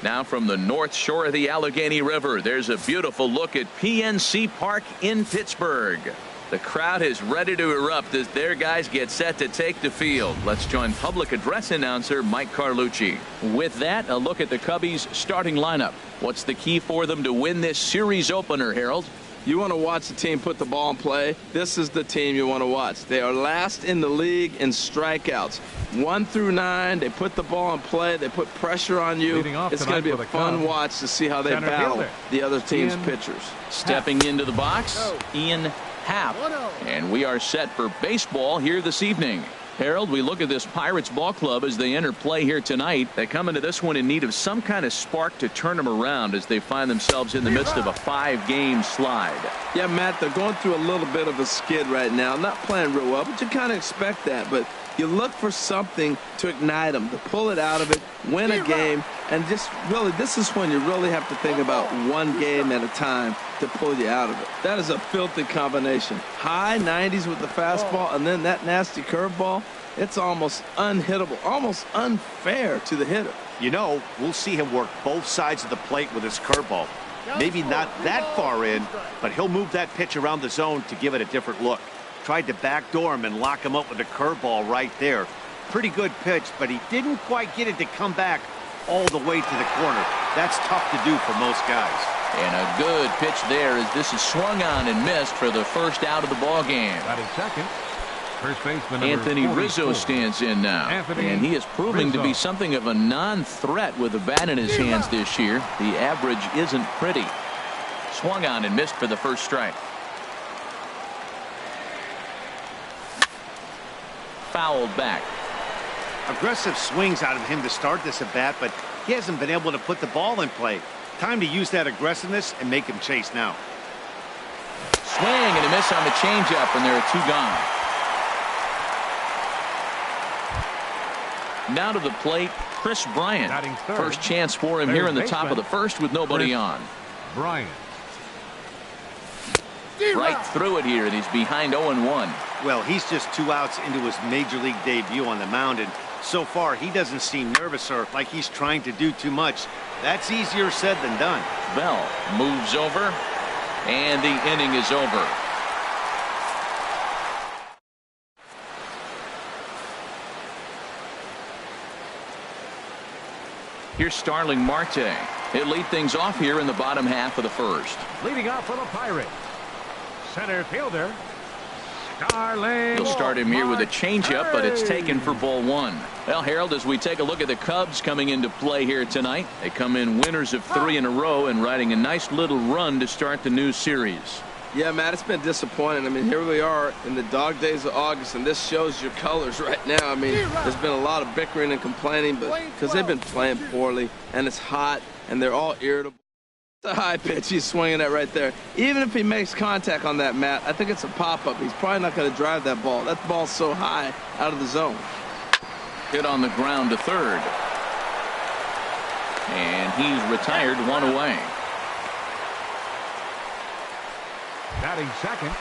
Now from the north shore of the Allegheny River, there's a beautiful look at PNC Park in Pittsburgh. The crowd is ready to erupt as their guys get set to take the field. Let's join public address announcer Mike Carlucci. With that, a look at the Cubbies' starting lineup. What's the key for them to win this series opener, Harold? You want to watch the team put the ball in play. This is the team you want to watch. They are last in the league in strikeouts. 1 through 9, they put the ball in play. They put pressure on you. It's going to be a fun watch to see how they battle the other team's pitchers. Stepping into the box, Ian Happ. And we are set for baseball here this evening. Harold, we look at this Pirates ball club as they enter play here tonight. They come into this one in need of some kind of spark to turn them around as they find themselves in the midst of a 5-game slide. Yeah, Matt, they're going through a little bit of a skid right now. Not playing real well, but you kind of expect that. But you look for something to ignite them, to pull it out of it, win a game, and just really, this is when you really have to think about one game at a time to pull you out of it. That is a filthy combination. High 90s with the fastball, and then that nasty curveball. It's almost unhittable, almost unfair to the hitter. You know, we'll see him work both sides of the plate with his curveball. Maybe not that far in, but he'll move that pitch around the zone to give it a different look. Tried to backdoor him and lock him up with a curveball right there. Pretty good pitch, but he didn't quite get it to come back all the way to the corner. That's tough to do for most guys. And a good pitch there as this is swung on and missed for the first out of the ball game. Batting second, first baseman Anthony Rizzo stands in now. And he is proving to be something of a non-threat with the bat in his hands this year. The average isn't pretty. Swung on and missed for the first strike. Fouled back. Aggressive swings out of him to start this at bat, but he hasn't been able to put the ball in play. Time to use that aggressiveness and make him chase now. Swing and a miss on the changeup, and there are 2 gone. Now to the plate, Chris Bryant. First chance for him here in the top of the first with nobody on. Bryant. Right through it here, and he's behind 0-1. Well, he's just 2 outs into his major league debut on the mound, and so far he doesn't seem nervous or like he's trying to do too much. That's easier said than done. Bell moves over, and the inning is over. Here's Starling Marte. He'll lead things off here in the bottom half of the first. Leading off for the Pirates, center fielder Starling. He'll start him here with a changeup, but it's taken for ball 1. Well, Harold, as we take a look at the Cubs coming into play here tonight, they come in winners of 3 in a row and riding a nice little run to start the new series. Yeah, Matt, it's been disappointing. I mean, here we are in the dog days of August, and this shows your colors right now. I mean, there's been a lot of bickering and complaining, but because they've been playing poorly, and it's hot, and they're all irritable. The high pitch he's swinging at right there. Even if he makes contact on that, Matt, I think it's a pop-up. He's probably not going to drive that ball. That ball's so high out of the zone. Hit on the ground to third. And he's retired, 1 away. Batting second.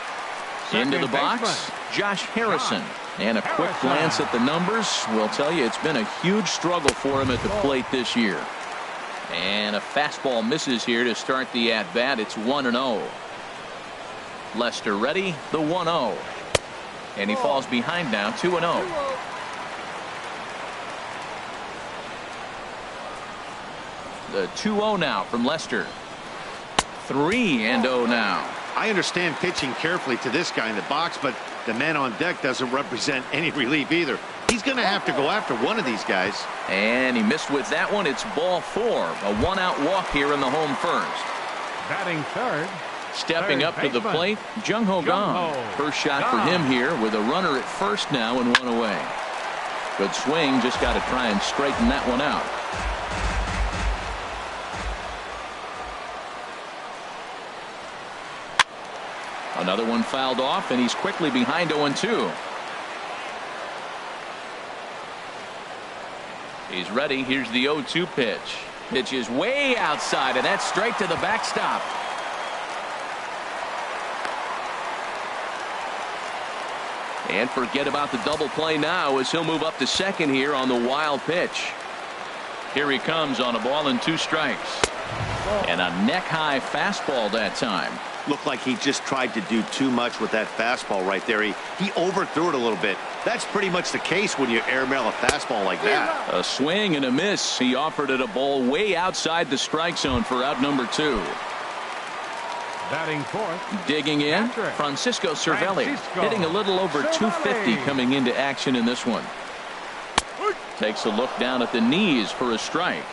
Into the box, Josh Harrison. And a quick glance at the numbers will tell you it's been a huge struggle for him at the plate this year. And a fastball misses here to start the at-bat. It's 1-0. Lester ready, the 1-0. And he falls behind now, 2-0. The 2-0 now from Lester. 3-0 now. I understand pitching carefully to this guy in the box, but the man on deck doesn't represent any relief either. He's going to have to go after one of these guys. And he missed with that one. It's ball 4. A 1-out walk here in the home first. Batting third. Stepping up to the plate, Jung Ho Kang. First shot for him here with a runner at first now and 1 away. Good swing. Just got to try and straighten that one out. Another one fouled off, and he's quickly behind 0-2. He's ready. Here's the 0-2 pitch. Pitch is way outside, and that's straight to the backstop. And forget about the double play now as he'll move up to second here on the wild pitch. Here he comes on a ball and 2 strikes. And a neck-high fastball that time. Looked like he just tried to do too much with that fastball right there. He overthrew it a little bit. That's pretty much the case when you airmail a fastball like that. A swing and a miss. He offered it a ball way outside the strike zone for out number 2. Batting fourth. Digging in, Francisco Cervelli, hitting a little over 250 coming into action in this one. Takes a look down at the knees for a strike.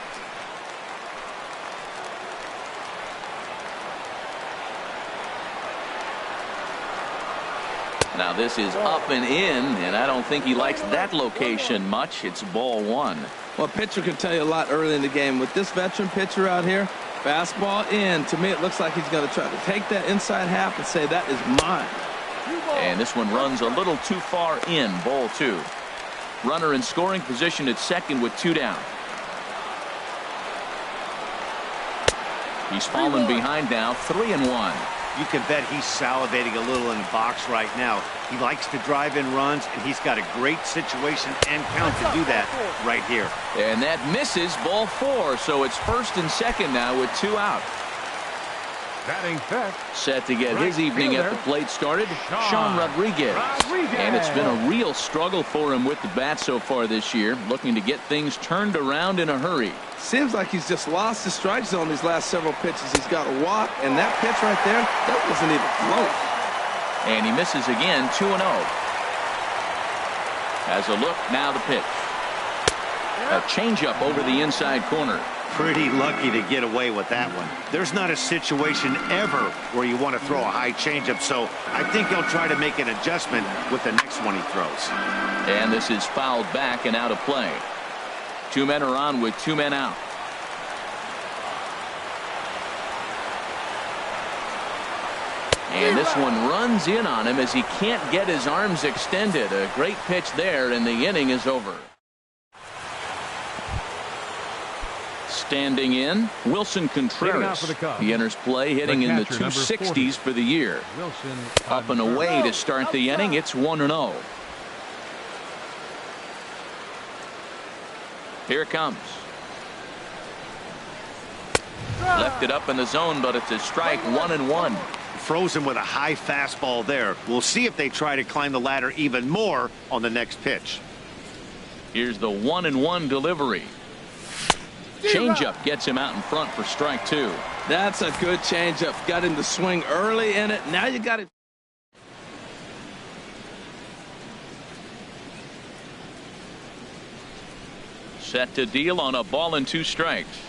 Now this is up and in, and I don't think he likes that location much. It's ball 1. Well, a pitcher can tell you a lot early in the game. With this veteran pitcher out here, fastball in. To me, it looks like he's going to try to take that inside half and say, that is mine. And this one runs a little too far in, ball 2. Runner in scoring position at second with 2 down. He's fallen behind now, 3-1. You can bet he's salivating a little in the box right now. He likes to drive in runs, and he's got a great situation and count to do that right here. And that misses, ball 4, so it's first and second now with 2 out. Batting fifth. Set to get his evening at the plate started, Sean Rodriguez. And it's been a real struggle for him with the bat so far this year, looking to get things turned around in a hurry. Seems like he's just lost the strike zone these last several pitches. He's got a walk, and that pitch right there, that wasn't even close. And he misses again, 2-0. Has a look, now the pitch. A changeup over the inside corner. Pretty lucky to get away with that one. There's not a situation ever where you want to throw a high changeup, so I think he'll try to make an adjustment with the next one he throws. And this is fouled back and out of play. 2 men are on with 2 men out. And this one runs in on him as he can't get his arms extended. A great pitch there, and the inning is over. Standing in, Wilson Contreras. He enters play hitting in the 260s for the year. Up and away to start the inning. It's 1-0. Here it comes. Lifted up in the zone, but it's a strike, 1-1. Frozen with a high fastball there. We'll see if they try to climb the ladder even more on the next pitch. Here's the 1-1 delivery. Changeup gets him out in front for strike 2. That's a good changeup. Got him to swing early in it. Now you got it. Set to deal on a ball and 2 strikes.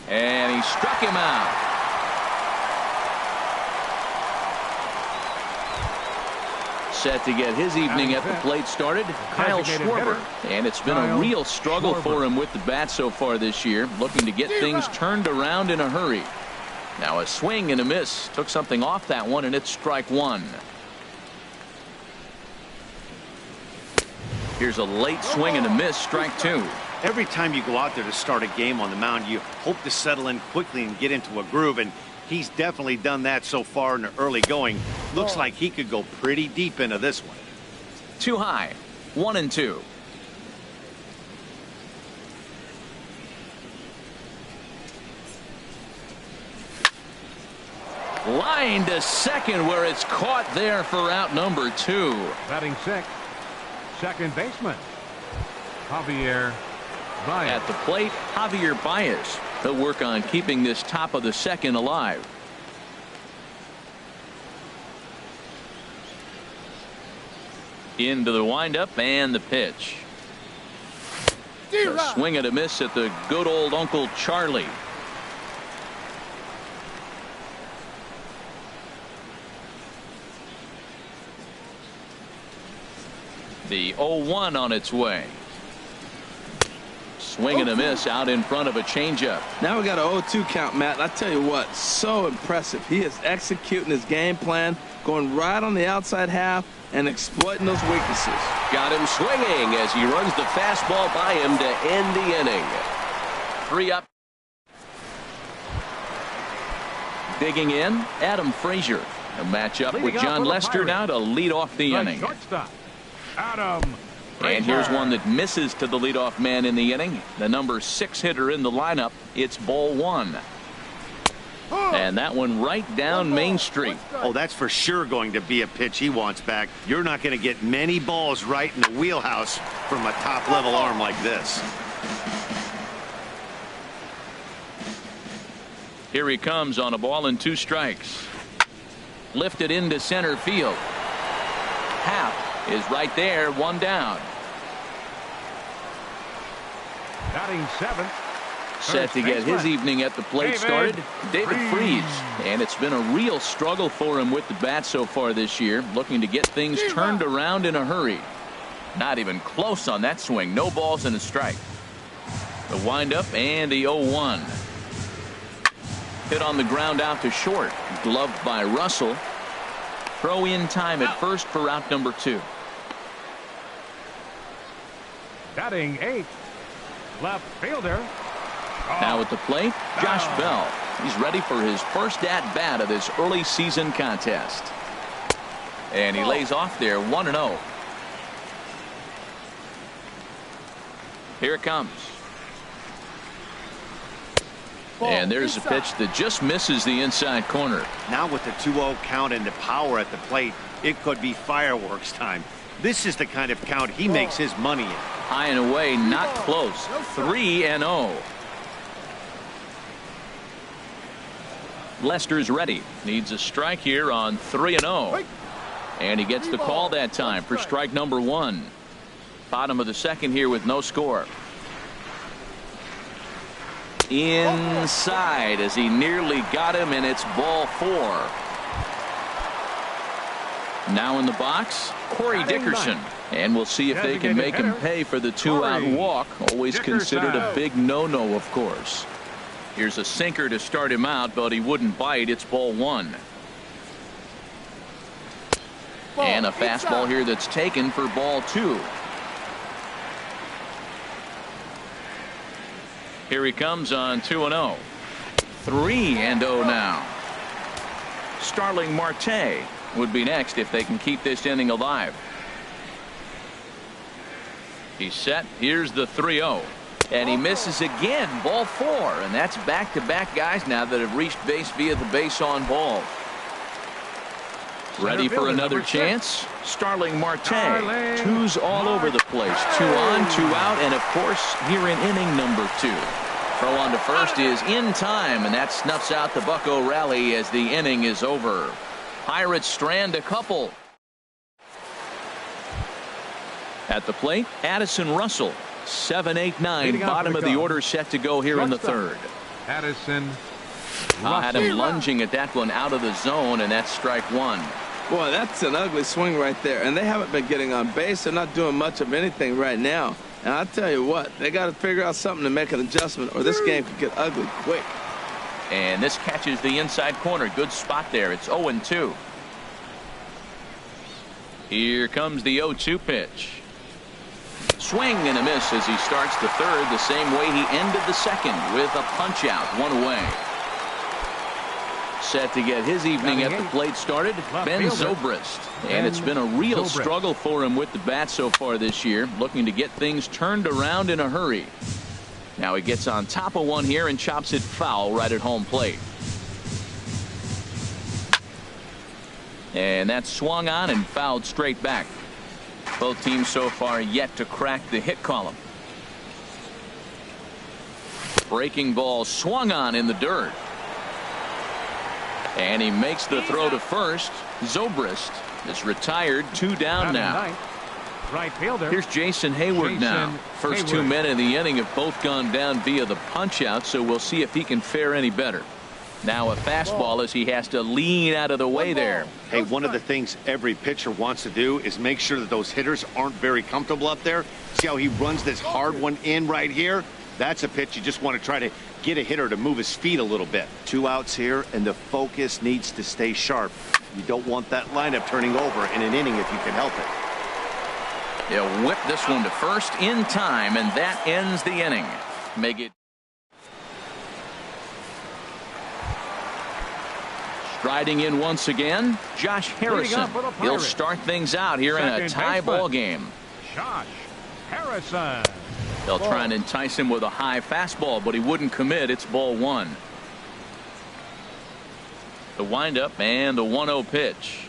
And he struck him out. Set to get his evening at the plate started, Kyle Schwarber. And it's been a real struggle for him with the bat so far this year, looking to get things turned around in a hurry. Now a swing and a miss. Took something off that one, and it's strike 1. Here's a late swing and a miss, strike 2. Every time you go out there to start a game on the mound, you hope to settle in quickly and get into a groove, and he's definitely done that so far in the early going. Looks like he could go pretty deep into this one. Too high, 1-2. Line to second, where it's caught there for out number 2. Batting sixth, second baseman, Javier Baez. At the plate, Javier Baez. He'll work on keeping this top of the second alive. Into the windup and the pitch. A swing and a miss at the good old Uncle Charlie. The 0-1 on its way. Swing and a miss out in front of a changeup. Now we got an 0-2 count, Matt. And I tell you what, so impressive. He is executing his game plan, going right on the outside half and exploiting those weaknesses. Got him swinging as he runs the fastball by him to end the inning. 3 up. Digging in, Adam Frazier. A matchup with John Lester now to lead off the inning. Shortstop, Adam And here's one that misses to the leadoff man in the inning. The number 6 hitter in the lineup. It's ball 1. And that one right down Main Street. Oh, that's for sure going to be a pitch he wants back. You're not going to get many balls right in the wheelhouse from a top-level arm like this. Here he comes on a ball and 2 strikes. Lifted into center field. Happ is right there, 1 down. Batting 7th. Set to get his evening at the plate started, David Freese. And it's been a real struggle for him with the bat so far this year, looking to get things turned around in a hurry. Not even close on that swing. No balls and a strike. The windup and the 0-1. Hit on the ground out to short. Gloved by Russell. Throw in time at first for out number 2. Batting 8th. Left fielder. Now at the plate, Josh Bell. He's ready for his first at-bat of this early season contest. And he lays off there, 1-0. Here it comes. And there's a pitch that just misses the inside corner. Now with the 2-0 count and the power at the plate, it could be fireworks time. This is the kind of count he makes his money in. High and away, not close. 3-0. Lester's ready. Needs a strike here on 3-0. And he gets the call that time for strike number 1. Bottom of the second here with no score. Inside as he nearly got him, and it's ball 4. Now in the box, Corey Dickerson. And we'll see if they can make him pay for the 2-out walk. Always considered a big no-no, of course. Here's a sinker to start him out, but he wouldn't bite. It's ball 1. And a fastball here that's taken for ball 2. Here he comes on 2-0. 3-0 now. Starling Marte would be next if they can keep this inning alive. He's set. Here's the 3-0. And he misses again. Ball 4. And that's back-to-back guys now that have reached base via the base on ball. Ready for another chance? Starling Marte. 2s all over the place. 2 on, 2 out, and of course here in inning number 2. Throw on to first is in time, and that snuffs out the Bucco rally as the inning is over. Pirates strand a couple. At the plate, Addison Russell. 7-8-9, bottom of the order set to go here in the 3rd. Addison. Had him lunging at that one out of the zone, and that's strike 1. Boy, that's an ugly swing right there. And they haven't been getting on base. They're not doing much of anything right now. And I'll tell you what, they got to figure out something to make an adjustment, or this game could get ugly quick. And this catches the inside corner. Good spot there. It's 0-2. Here comes the 0-2 pitch. Swing and a miss as he starts the 3rd the same way he ended the 2nd with a punch out, 1 away. Set to get his evening at the plate started, Ben Zobrist. And it's been a real struggle for him with the bat so far this year, looking to get things turned around in a hurry. Now he gets on top of one here and chops it foul right at home plate. And that's swung on and fouled straight back. Both teams so far yet to crack the hit column. Breaking ball swung on in the dirt. And he makes the throw to first. Zobrist is retired, 2 down now. Right fielder. Here's Jason Hayward now. First 2 men in the inning have both gone down via the punch out, so we'll see if he can fare any better. Now a fastball as he has to lean out of the way there. Hey, one of the things every pitcher wants to do is make sure that those hitters aren't very comfortable up there. See how he runs this hard one in right here? That's a pitch you just want to try to get a hitter to move his feet a little bit. 2 outs here, and the focus needs to stay sharp. You don't want that lineup turning over in an inning if you can help it. He'll whip this one to first in time, and that ends the inning. Make it. Striding in once again, Josh Harrison. He'll start things out here in a tie ball game. Josh Harrison. They'll try and entice him with a high fastball, but he wouldn't commit. It's ball one. The windup and the 1-0 pitch.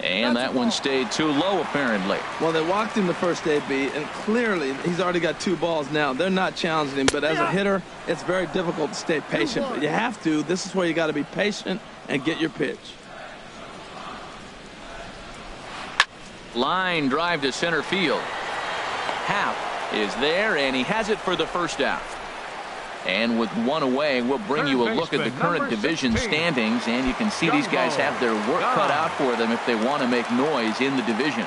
And that one stayed too low, apparently. Well, they walked him the first AB, and clearly he's already got 2 balls now. They're not challenging him, but as a hitter, it's very difficult to stay patient. But you have to. This is where you got to be patient and get your pitch. Line drive to center field. Happ is there, and he has it for the first out. And with 1 away, we'll bring you a look at the current division standings, and you can see these guys have their work cut out for them if they want to make noise in the division.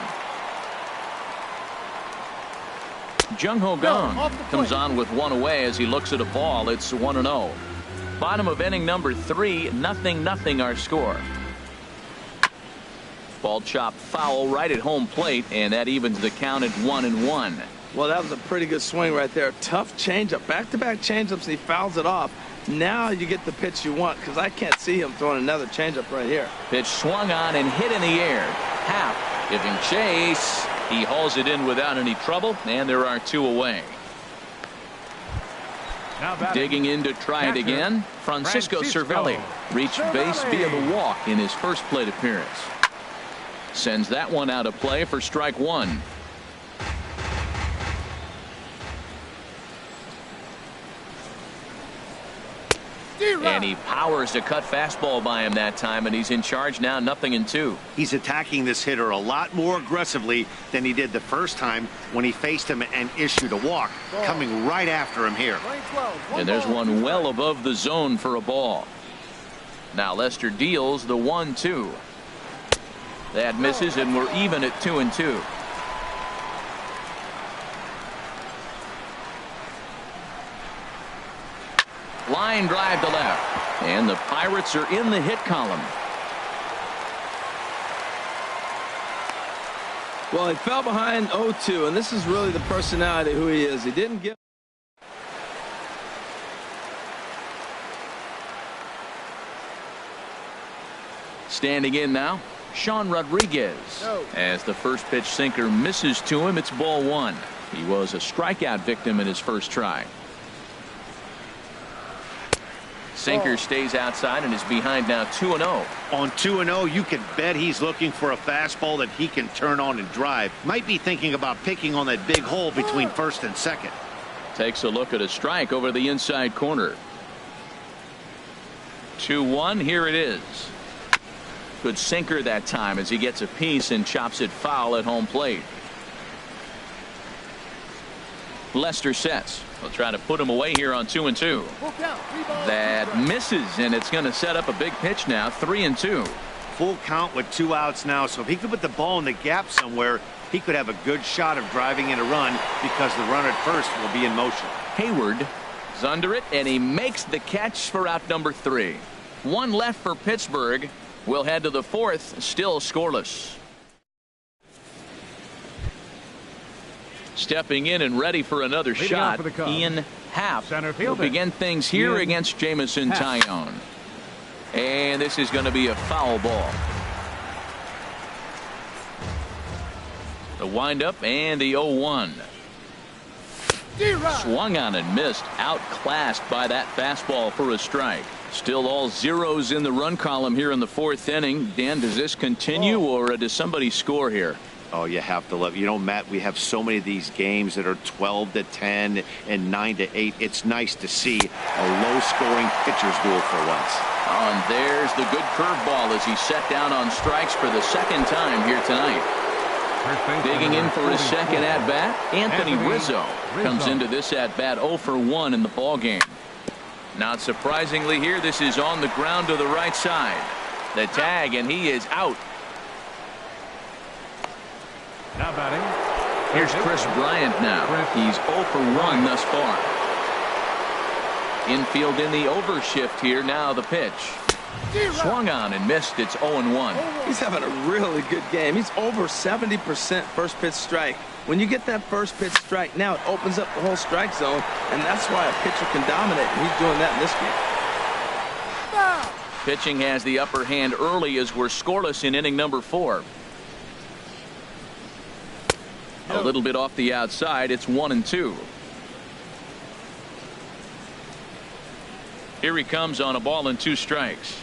Jung-Ho Kang comes on with 1 away as he looks at a ball. It's 1-0. Bottom of inning number 3, 0-0 our score. Ball chopped foul right at home plate, and that evens the count at 1-1. Well, that was a pretty good swing right there. Tough changeup. Back-to-back changeups, and he fouls it off. Now you get the pitch you want, because I can't see him throwing another changeup right here. Pitch swung on and hit in the air. Happ giving chase. He hauls it in without any trouble, and there are 2 away. Digging in to try it again, Francisco Cervelli reached base via the walk in his first plate appearance. Sends that one out of play for strike 1. And he powers a cut fastball by him that time, and he's in charge now, 0-2. He's attacking this hitter a lot more aggressively than he did the first time when he faced him and issued a walk, coming right after him here. And there's one well above the zone for a ball. Now Lester deals the 1-2. That misses, and we're even at 2-2. Line drive to left, and the Pirates are in the hit column. Well, he fell behind 0-2, and this is really the personality who he is. He didn't give. Standing in now, Sean Rodriguez. As the first pitch sinker misses to him, it's ball 1. He was a strikeout victim in his first try. Sinker stays outside and is behind now 2-0. On 2-0, you can bet he's looking for a fastball that he can turn on and drive. Might be thinking about picking on that big hole between first and second. Takes a look at a strike over the inside corner. 2-1, here it is. Good sinker that time as he gets a piece and chops it foul at home plate. Lester sets. We'll try to put him away here on 2-2. That misses, and it's going to set up a big pitch now, 3-2. Full count with 2 outs now, so if he could put the ball in the gap somewhere, he could have a good shot of driving in a run because the runner at first will be in motion. Hayward is under it, and he makes the catch for out number 3. 1 left for Pittsburgh. We'll head to the 4th, still scoreless. Stepping in and ready for another shot, Ian Happ will begin things here against Jameson Taillon. And this is going to be a foul ball. The windup and the 0-1. Swung on and missed, outclassed by that fastball for a strike. Still all zeros in the run column here in the 4th inning. Dan, does this continue or does somebody score here? Oh, you have to love. You know, Matt, we have so many of these games that are 12-10 and 9-8. It's nice to see a low-scoring pitcher's duel for once. Oh, and there's the good curveball as he set down on strikes for the 2nd time here tonight. Digging in for his second at-bat, Anthony Rizzo comes into this at-bat 0 for 1 in the ballgame. Not surprisingly here, this is on the ground to the right side. The tag, and he is out. Now batting. Here's Chris Bryant now. He's 0 for 1 thus far. Infield in the overshift here. Now the pitch. Swung on and missed. It's 0-1. He's having a really good game. He's over 70% first pitch strike. When you get that first pitch strike, now it opens up the whole strike zone, and that's why a pitcher can dominate, and he's doing that in this game. Pitching has the upper hand early as we're scoreless in inning number 4. A little bit off the outside. It's 1-2. Here he comes on a ball and 2 strikes.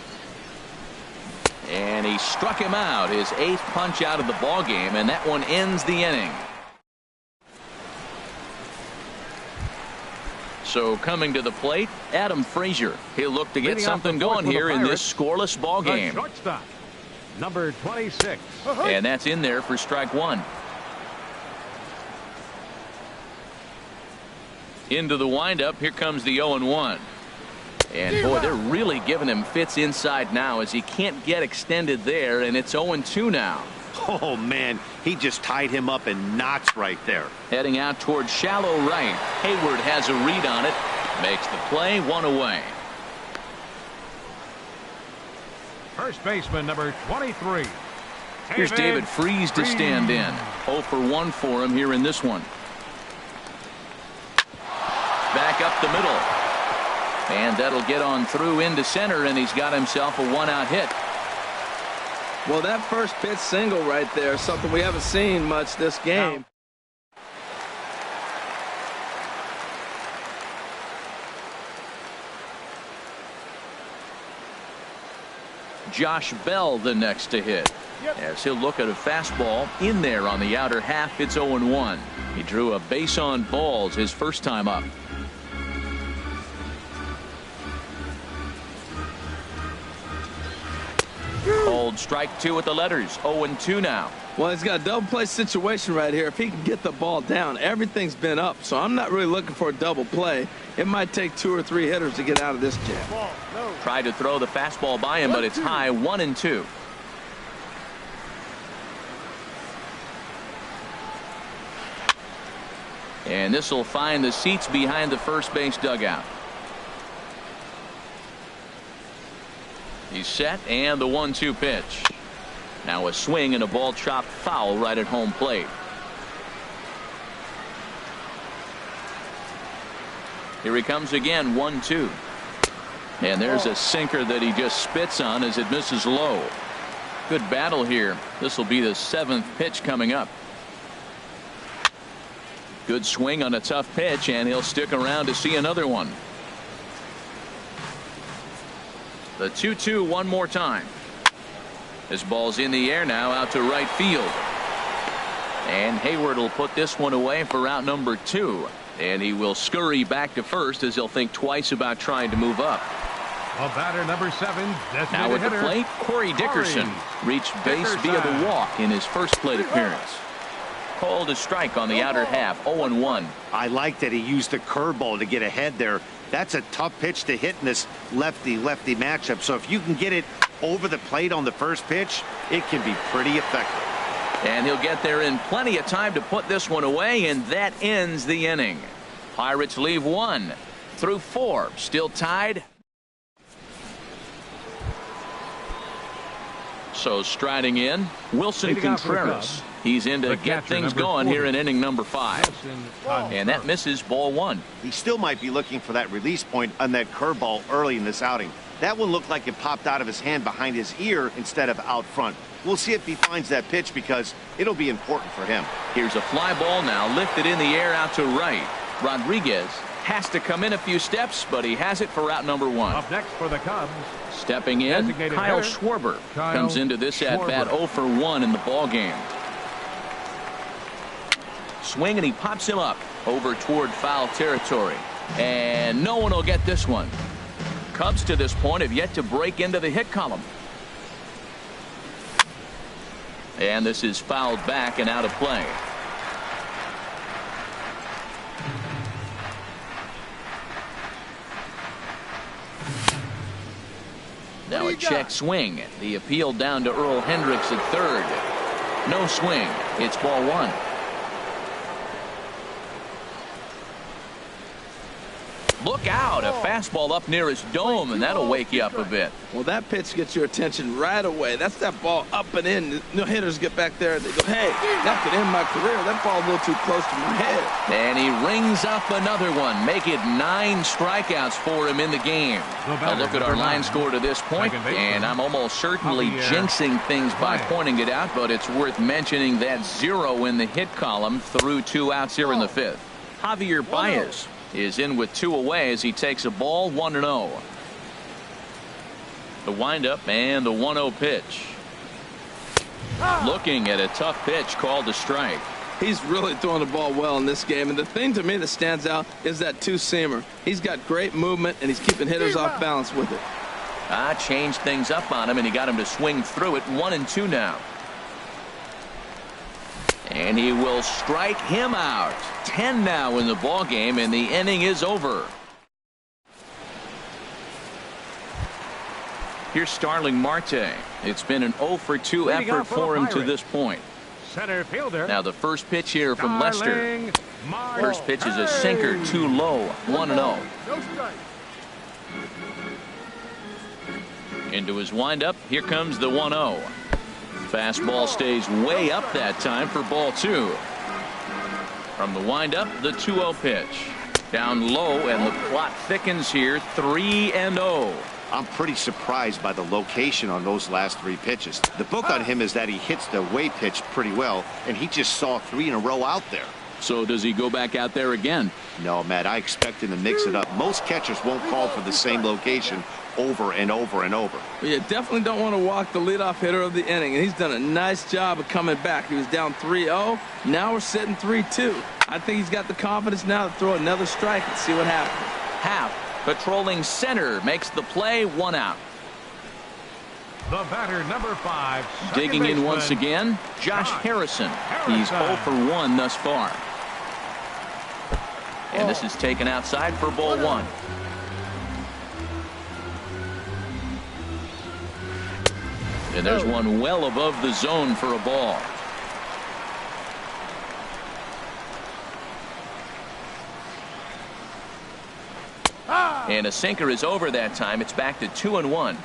And he struck him out, his 8th punch out of the ball game, and that one ends the inning. So coming to the plate, Adam Frazier. He'll look to get something going here in this scoreless ball game. Shortstop, number 26. And that's in there for strike 1. Into the windup, here comes the 0-1. And boy, they're really giving him fits inside now as he can't get extended there, and it's 0-2 now. Oh, man, he just tied him up in knots right there. Heading out towards shallow right. Hayward has a read on it. Makes the play, 1 away. First baseman, number 23. Here's David Freese to stand in. 0 for 1 for him here in this one. Back up the middle. And that'll get on through into center, and he's got himself a 1-out hit. Well, that first pitch single right there is something we haven't seen much this game. Josh Bell the next to hit. As he'll look at a fastball in there on the outer half. It's 0-1. He drew a base on balls his first time up. Called strike 2 with the letters. 0-2 now. Well, he's got a double play situation right here. If he can get the ball down, everything's been up. So I'm not really looking for a double play. It might take 2 or 3 hitters to get out of this jam. Tried to throw the fastball by him, but it's high. 1-2. And this will find the seats behind the first base dugout. He's set, and the 1-2 pitch. Now a swing and a ball chopped foul right at home plate. Here he comes again, 1-2. And there's a sinker that he just spits on as it misses low. Good battle here. This will be the 7th pitch coming up. Good swing on a tough pitch, and he'll stick around to see another one. The 2-2 one more time. This ball's in the air now out to right field. And Hayward will put this one away for out number 2. And he will scurry back to first as he'll think twice about trying to move up. A batter, number 7. Now at the plate, Corey Dickerson reached base via the walk in his first plate appearance. Called a strike on the outer half. 0-1. I like that he used the curveball to get ahead there. That's a tough pitch to hit in this lefty-lefty matchup. So if you can get it over the plate on the first pitch, it can be pretty effective. And he'll get there in plenty of time to put this one away, and that ends the inning. Pirates leave 1 through 4. Still tied. So striding in, Wilson Contreras. He's in to get things going here in inning number 5. And that misses, ball 1. He still might be looking for that release point on that curveball early in this outing. That one looked like it popped out of his hand behind his ear instead of out front. We'll see if he finds that pitch because it'll be important for him. Here's a fly ball now lifted in the air out to right. Rodriguez has to come in a few steps, but he has it for out number 1. Up next for the Cubs. Stepping in, Kyle Schwarber comes into this at bat 0 for 1 in the ball game. Swing, and he pops him up over toward foul territory. And no one will get this one. Cubs to this point have yet to break into the hit column. And this is fouled back and out of play. Now a check swing. The appeal down to Earl Hendricks at third. No swing. It's ball 1. Look out. out. A fastball up near his dome, and that'll wake you up a bit. Well, that pitch gets your attention right away. That's that ball up and in. No hitters get back there. They go, hey, that could end my career. That ball's a little too close to my head. And he rings up another one. Make it 9 strikeouts for him in the game. A look at our line score to this point, and I'm almost certainly jinxing things by pointing it out, but it's worth mentioning that 0 in the hit column through 2 outs here in the 5th. Javier Baez is in with 2 away as he takes a ball 1-0. The windup and the 1-0 pitch. Looking at a tough pitch called a strike. He's really throwing the ball well in this game, and the thing to me that stands out is that two-seamer. He's got great movement, and he's keeping hitters off balance with it. Changed things up on him, and he got him to swing through it. 1-2 now. And he will strike him out. 10 now in the ball game, and the inning is over. Here's Starling Marte. It's been an 0 for 2 effort for him to this point. Center fielder. Now the first pitch here from Lester. First pitch is a sinker, too low. 1-0. No strike. Into his windup. Here comes the 1-0. Fastball stays way up that time for ball 2. From the windup, the 2-0 pitch. Down low, and the plot thickens here. 3-0. I'm pretty surprised by the location on those last 3 pitches. The book on him is that he hits the way pitch pretty well, and he just saw 3 in a row out there. So does he go back out there again? No, Matt, I expect him to mix it up. Most catchers won't call for the same location over and over and over. Well, you definitely don't want to walk the leadoff hitter of the inning, and he's done a nice job of coming back. He was down 3-0. Now we're sitting 3-2. I think he's got the confidence now to throw another strike and see what happens. Happ, patrolling center, makes the play. 1 out. The batter, number 5. Digging in once again, Josh Harrison. He's 0 for 1 thus far. And this is taken outside for ball 1. And there's one well above the zone for a ball. And a sinker is over that time. It's back to 2-1.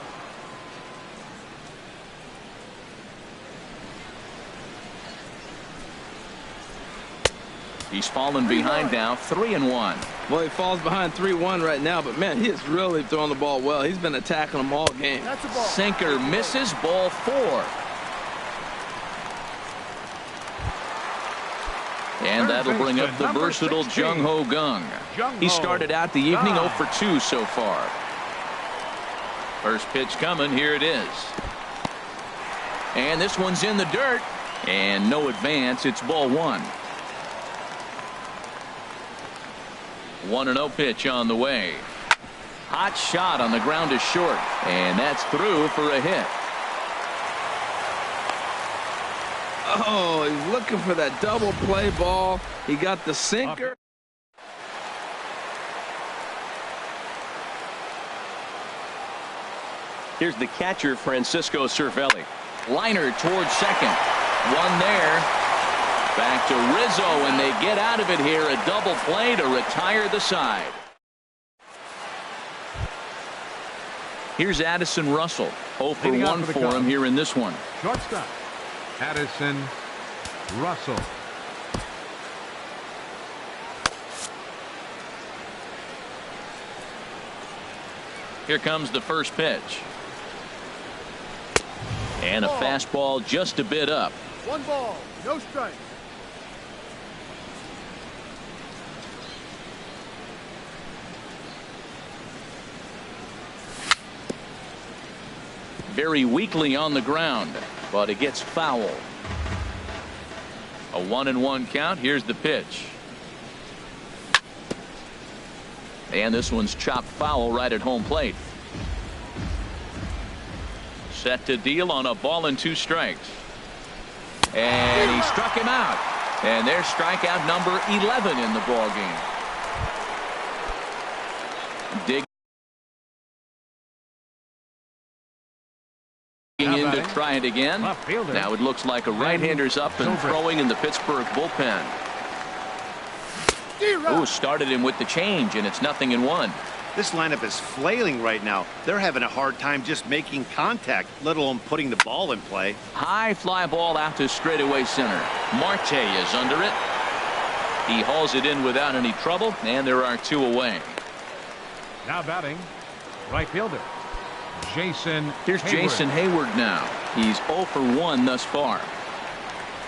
He's fallen behind now. 3-1. Well, he falls behind 3-1 right now, but man, he is really throwing the ball well. He's been attacking them all game. That's a ball. Sinker misses. Ball 4. And that'll bring up the versatile Jung Ho Gung. He started out the evening 0 for 2 so far. First pitch coming. Here it is. And this one's in the dirt. And no advance. It's ball 1. 1-0 pitch on the way. Hot shot on the ground is short. And that's through for a hit. Oh, he's looking for that double play ball. He got the sinker. Here's the catcher, Francisco Cervelli. Liner towards second. One there. Back to Rizzo, and they get out of it here. A double play to retire the side. Here's Addison Russell. 0 for 1 for him here in this one. Shortstop, Addison Russell. Here comes the first pitch. And a fastball just a bit up. 1 ball, no strike. Very weakly on the ground, but it gets foul. A 1-1 count. Here's the pitch. And this one's chopped foul right at home plate. Set to deal on a ball and 2 strikes. And he struck him out. And there's strikeout number 11 in the ball game. Digging in to try it again. Now it looks like a right-hander's up and throwing in the Pittsburgh bullpen. Ooh, started him with the change, and it's 0-1. This lineup is flailing right now. They're having a hard time just making contact, let alone putting the ball in play. High fly ball out to straightaway center. Marte is under it. He hauls it in without any trouble, and there are 2 away. Now batting, right fielder, Jason Here's Hayward. Jason Hayward now. He's 0 for 1 thus far.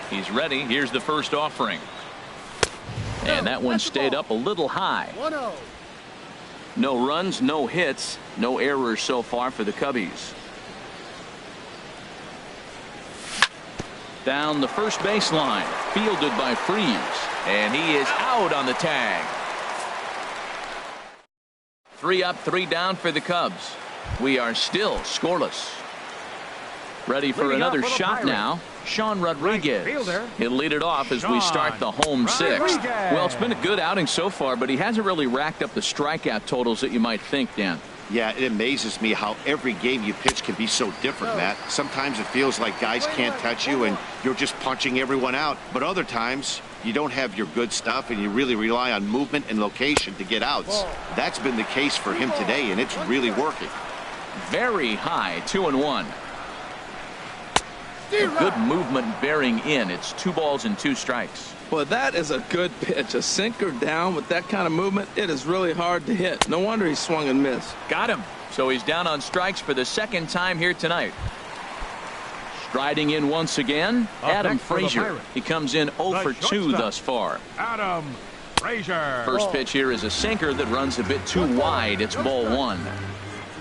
He's ready. Here's the first offering. And that one stayed up a little high. 1-0. No runs, no hits, no errors so far for the Cubbies. Down the first baseline, fielded by Freeze, and he is out on the tag. 3 up, 3 down for the Cubs. We are still scoreless. Ready for Leading another up for the shot Pirates. now. Sean Rodriguez. Right fielder, He'll lead it off as we start the home Sean 6th. Rodriguez. Well, it's been a good outing so far, but he hasn't really racked up the strikeout totals that you might think, Dan. Yeah, it amazes me how every game you pitch can be so different, Matt. Sometimes it feels like guys can't touch you and you're just punching everyone out. But other times, you don't have your good stuff and you really rely on movement and location to get outs. That's been the case for him today, and it's really working. Very high, 2-1. Good movement bearing in. It's 2 balls and 2 strikes. Well, that is a good pitch. A sinker down with that kind of movement, it is really hard to hit. No wonder he swung and missed. Got him. So he's down on strikes for the 2nd time here tonight. Striding in once again, Up Adam next for the Frazier. Pirates. He comes in 0 The for 2 shortstop. thus far. Adam Frazier. First pitch here is a sinker that runs a bit too wide. It's ball 1.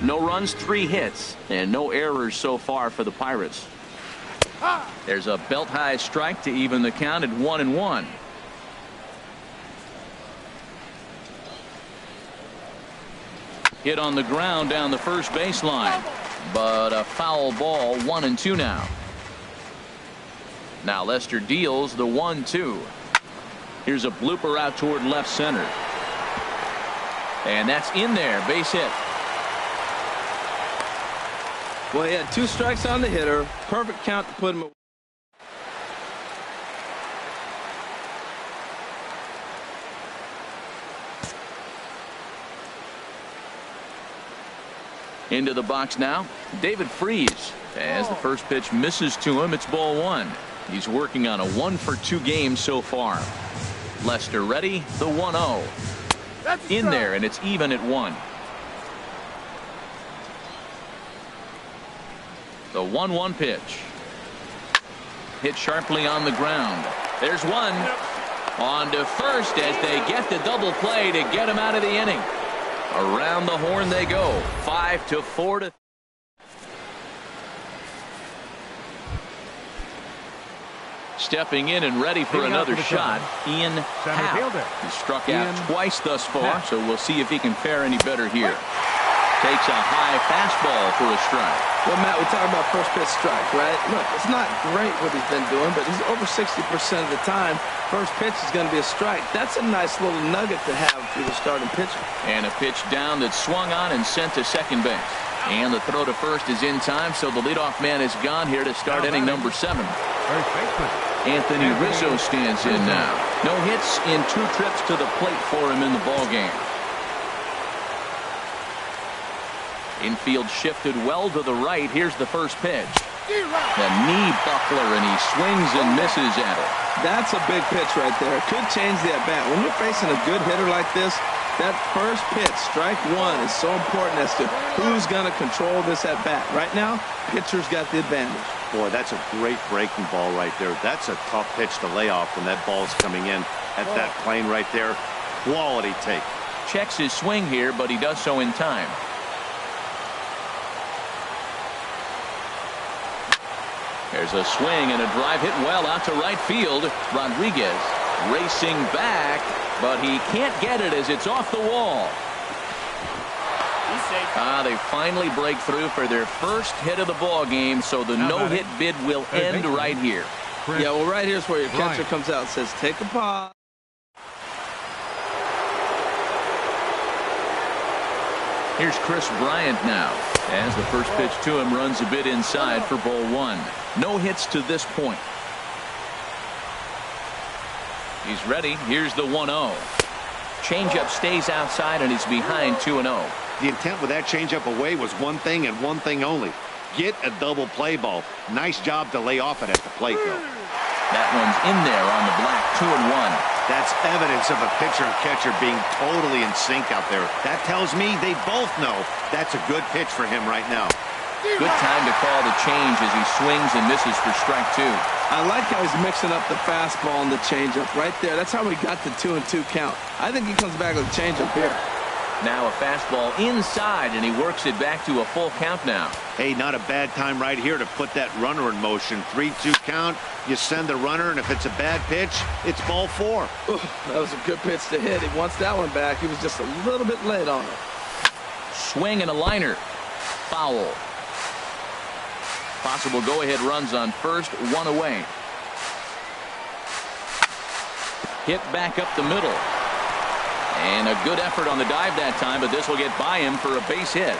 No runs, 3 hits, and no errors so far for the Pirates. There's a belt high strike to even the count at 1-1. Hit on the ground down the first baseline, but a foul ball. 1-2 now. Now Lester deals the 1-2. Here's a blooper out toward left center, and that's in there. Base hit. Well, he had 2 strikes on the hitter. Perfect count to put him away. Into the box now, David Freeze. As the first pitch misses to him, it's ball 1. He's working on a 1 for 2 game so far. Lester ready, the 1-0. In there, and it's even at 1. The 1-1 pitch. Hit sharply on the ground. There's one. On to first as they get the double play to get him out of the inning. Around the horn they go. 5-4. Stepping in and ready for Leading out another for the shot, Ian Center Howe. fielder. He struck out Ian twice thus far, Howe. so we'll see if he can fare any better here. Takes a high fastball for a strike. Well, Matt, we talk about first pitch strike, right? Look, it's not great what he's been doing, but he's over 60% of the time. First pitch is going to be a strike. That's a nice little nugget to have for the starting pitcher. And a pitch down that's swung on and sent to second base. And the throw to first is in time, so the leadoff man is gone here to start inning number 7. First baseman. Anthony Rizzo stands in now. No hits in 2 trips to the plate for him in the ballgame. Infield shifted well to the right. Here's the first pitch. The knee buckler, and he swings and misses at it. That's a big pitch right there. Could change the at-bat. When you're facing a good hitter like this, that first pitch, strike 1, is so important as to who's going to control this at-bat. Right now, pitcher's got the advantage. Boy, that's a great breaking ball right there. That's a tough pitch to lay off when that ball's coming in at that plane right there. Quality take. Checks his swing here, but he does so in time. There's a swing and a drive hit well out to right field. Rodriguez racing back, but he can't get it as it's off the wall. They finally break through for their first hit of the ball game, so the no-hit bid will end right here. Yeah, well, right here's where your catcher comes out and says, take a pause. Here's Chris Bryant now, as the first pitch to him runs a bit inside for ball 1. No hits to this point. He's ready. Here's the 1-0. changeup stays outside, and he's behind 2-0. The intent with that changeup away was one thing and one thing only. Get a double play ball. Nice job to lay off it at the plate, though. That one's in there on the black, 2-1. That's evidence of a pitcher and catcher being totally in sync out there. That tells me they both know that's a good pitch for him right now. Good time to call the change as he swings and misses for strike 2. I like how he's mixing up the fastball and the changeup right there. That's how we got the 2-2 count. I think he comes back with a changeup here. Now a fastball inside, and he works it back to a full count now. Hey, not a bad time right here to put that runner in motion. 3-2 count. You send the runner, and if it's a bad pitch, it's ball 4. Ooh, that was a good pitch to hit. He wants that one back. He was just a little bit late on it. Swing and a liner. Foul. Possible go-ahead runs on first, 1 away. Hit back up the middle. And a good effort on the dive that time, but this will get by him for a base hit.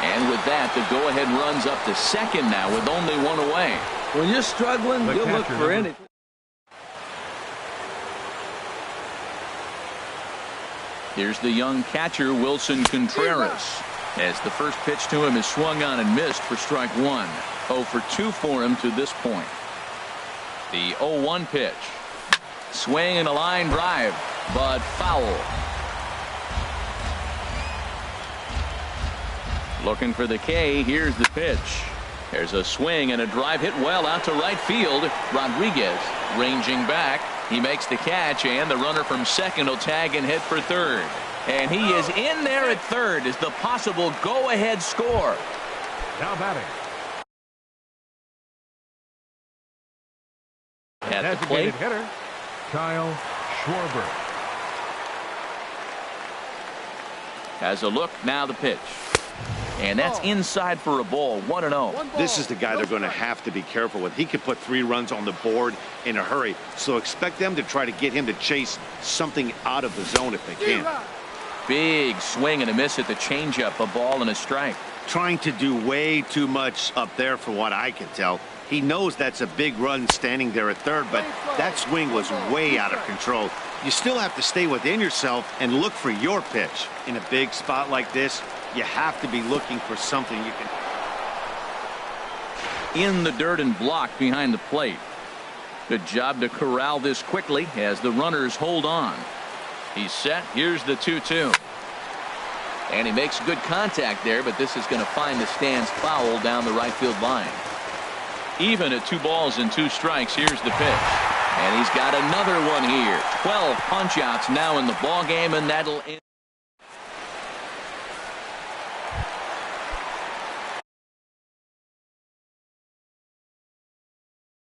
And with that, the go-ahead runs up to second now with only 1 away. When you're struggling, you'll look for anything. Here's the young catcher, Wilson Contreras, as the first pitch to him is swung on and missed for strike 1. 0 for 2 for him to this point. The 0-1 pitch. Swing and a line drive, but foul. Looking for the K. Here's the pitch. There's a swing and a drive hit well out to right field. Rodriguez ranging back. He makes the catch, and the runner from second will tag and hit for third. And he is in there at third as the possible go-ahead score. Now batting. At the plate, hitter, Kyle Schwarber. has a look. Now the pitch. And that's inside for a ball. 1-0. This is the guy they're going to have to be careful with. He could put 3 runs on the board in a hurry. So expect them to try to get him to chase something out of the zone if they can. Big swing and a miss at the changeup. A ball and a strike. Trying to do way too much up there for what I can tell. He knows that's a big run standing there at third, but that swing was way out of control. You still have to stay within yourself and look for your pitch. In a big spot like this, you have to be looking for something you can. In the dirt and blocked behind the plate. Good job to corral this quickly as the runners hold on. He's set. Here's the 2-2. And he makes good contact there, but this is going to find the stands foul down the right field line. Even at 2 balls and 2 strikes. Here's the pitch. And he's got another one here. 12 punch outs now in the ball game, and that'll end.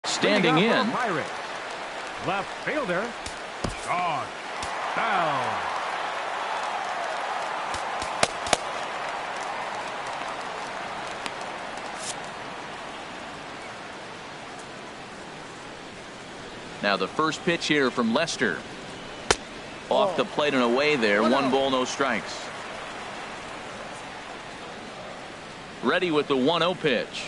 Standing in. Left fielder. Shot down. Now the first pitch here from Lester. Off the plate and away there. 1 ball, no strikes. Ready with the 1-0 pitch.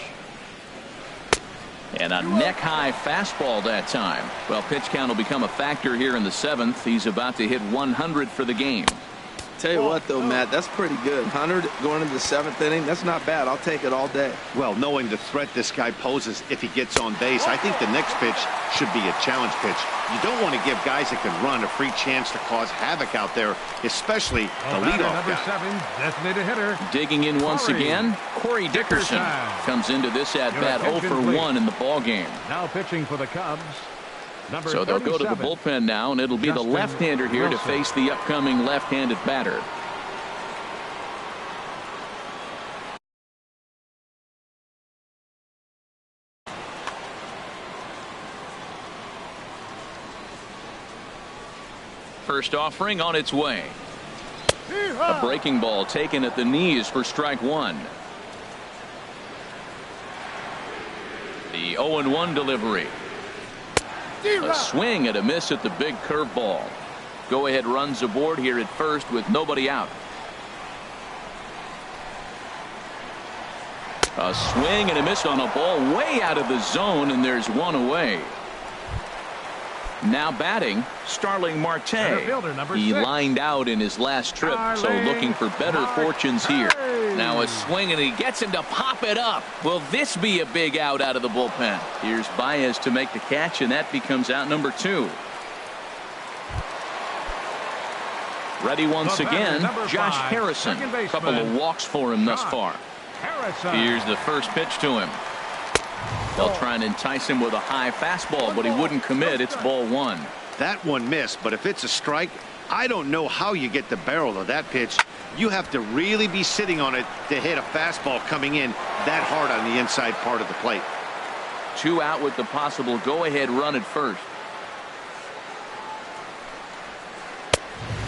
And a neck-high fastball that time. Well, pitch count will become a factor here in the 7th. He's about to hit 100 for the game. Tell you what, though, Matt, that's pretty good. 100 going into the 7th inning, that's not bad. I'll take it all day. Well, knowing the threat this guy poses if he gets on base, I think the next pitch should be a challenge pitch. You don't want to give guys that can run a free chance to cause havoc out there, especially the leadoff number guy. 7, designated hitter. Digging in once again, Corey Dickerson comes into this at-bat 0 for 1 in the ball game. Now pitching for the Cubs. So they'll go to the bullpen now, and it'll be the left-hander here to face the upcoming left-handed batter. First offering on its way. A breaking ball taken at the knees for strike 1. The 0-1 delivery. A swing and a miss at the big curveball. Go ahead runs aboard here at first with nobody out. A swing and a miss on a ball way out of the zone, and there's 1 away. Now batting, Starling Marte. Center fielder, number He 6. lined out in his last trip, so looking for better fortunes here. Now a swing, and he gets him to pop it up. Will this be a big out of the bullpen? Here's Baez to make the catch, and that becomes out number 2. Ready once again, Josh Harrison. A couple of walks for him thus far. Here's the first pitch to him. They'll try and entice him with a high fastball, but he wouldn't commit. It's ball 1. That one missed, but if it's a strike, I don't know how you get the barrel of that pitch. You have to really be sitting on it to hit a fastball coming in that hard on the inside part of the plate. 2 out with the possible go-ahead run at first.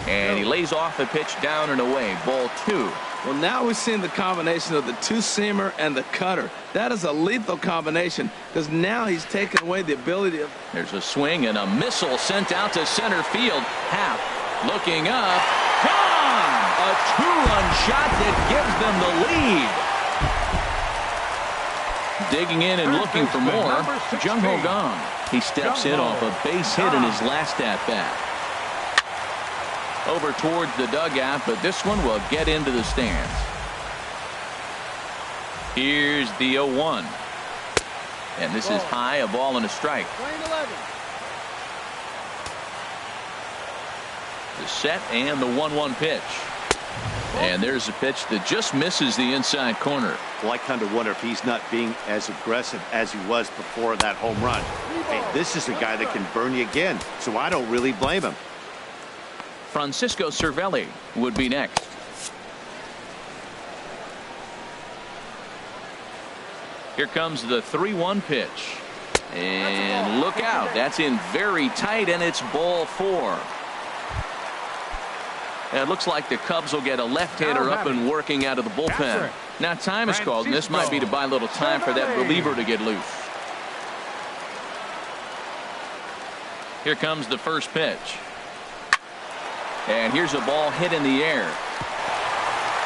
And he lays off the pitch down and away. Ball 2. Well, now we've seen the combination of the two-seamer and the cutter. That is a lethal combination because now he's taken away the ability of... There's a swing and a missile sent out to center field. Happ looking up. Gone! A 2-run shot that gives them the lead. Digging in and looking for more. Jung-Ho Kang. He steps in off a base hit in his last at-bat. Over towards the dugout, but this one will get into the stands. Here's the 0-1. And this is high, a ball and a strike. The set and the 1-1 pitch. And there's a pitch that just misses the inside corner. Well, I kind of wonder if he's not being as aggressive as he was before that home run. Hey, this is a guy that can burn you again, so I don't really blame him. Francisco Cervelli would be next. Here comes the 3-1 pitch. And look out. That's in very tight, and it's ball 4. And it looks like the Cubs will get a left-hander up and working out of the bullpen. Now time is called, and this might be to buy a little time for that reliever to get loose. Here comes the first pitch. And here's a ball hit in the air.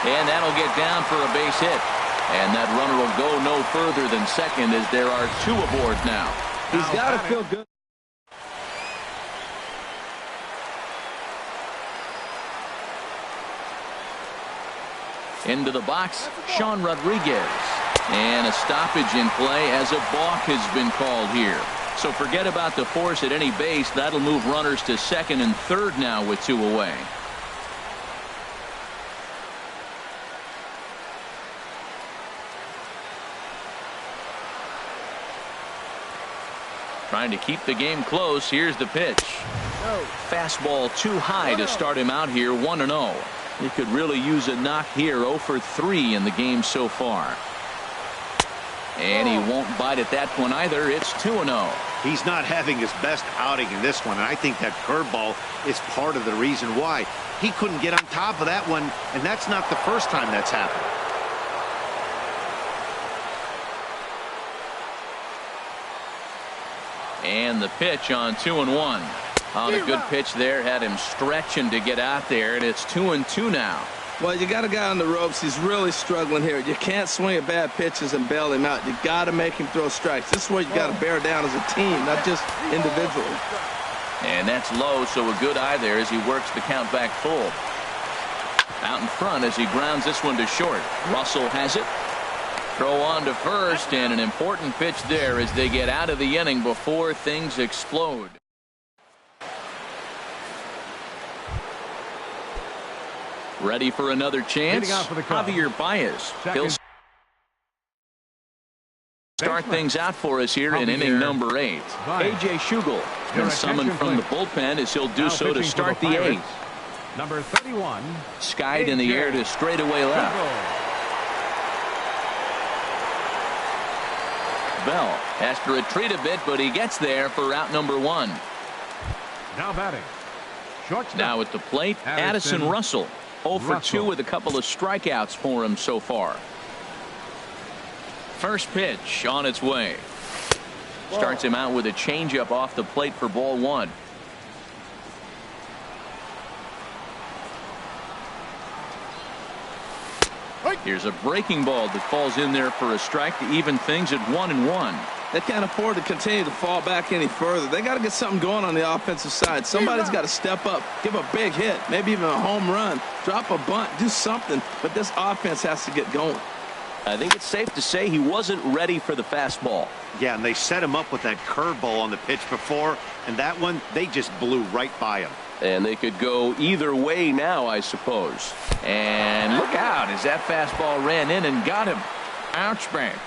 And that'll get down for a base hit. And that runner will go no further than second as there are 2 aboard now. He's got to feel good. Into the box, Sean Rodriguez. And a stoppage in play as a balk has been called here. So forget about the force at any base. That'll move runners to second and third now with 2 away. Trying to keep the game close. Here's the pitch. Fastball too high to start him out here. 1-0. He could really use a knock here. 0 for 3 in the game so far. And he won't bite at that one either. It's 2-0. He's not having his best outing in this one, and I think that curveball is part of the reason why. He couldn't get on top of that one, and that's not the first time that's happened. And the pitch on 2-1. On a good pitch there, had him stretching to get out there, and it's 2-2 now. Well, you got a guy on the ropes. He's really struggling here. You can't swing at bad pitches and bail him out. You got to make him throw strikes. This is where you got to bear down as a team, not just individually. And that's low, so a good eye there as he works the count back full. Out in front as he grounds this one to short. Russell has it. Throw on to first, and an important pitch there as they get out of the inning before things explode. Ready for another chance? Javier Baez. He'll start things out for us here in inning number 8. A.J. Schugel been summoned from the bullpen as he'll do so to start the 8th. Number 31. Skied in the air to straightaway left. Bell has to retreat a bit, but he gets there for out number 1. Now batting. Shortstop. Now at the plate, Addison Russell. 0 for 2 with a couple of strikeouts for him so far. First pitch on its way. Starts him out with a changeup off the plate for ball 1. Here's a breaking ball that falls in there for a strike to even things at 1-1. They can't afford to continue to fall back any further. They got to get something going on the offensive side. Somebody's got to step up, give a big hit, maybe even a home run, drop a bunt, do something. But this offense has to get going. I think it's safe to say he wasn't ready for the fastball. Yeah, and they set him up with that curveball on the pitch before, and that one, they just blew right by him. And they could go either way now, I suppose. And look out as that fastball ran in and got him. Ouch, bang.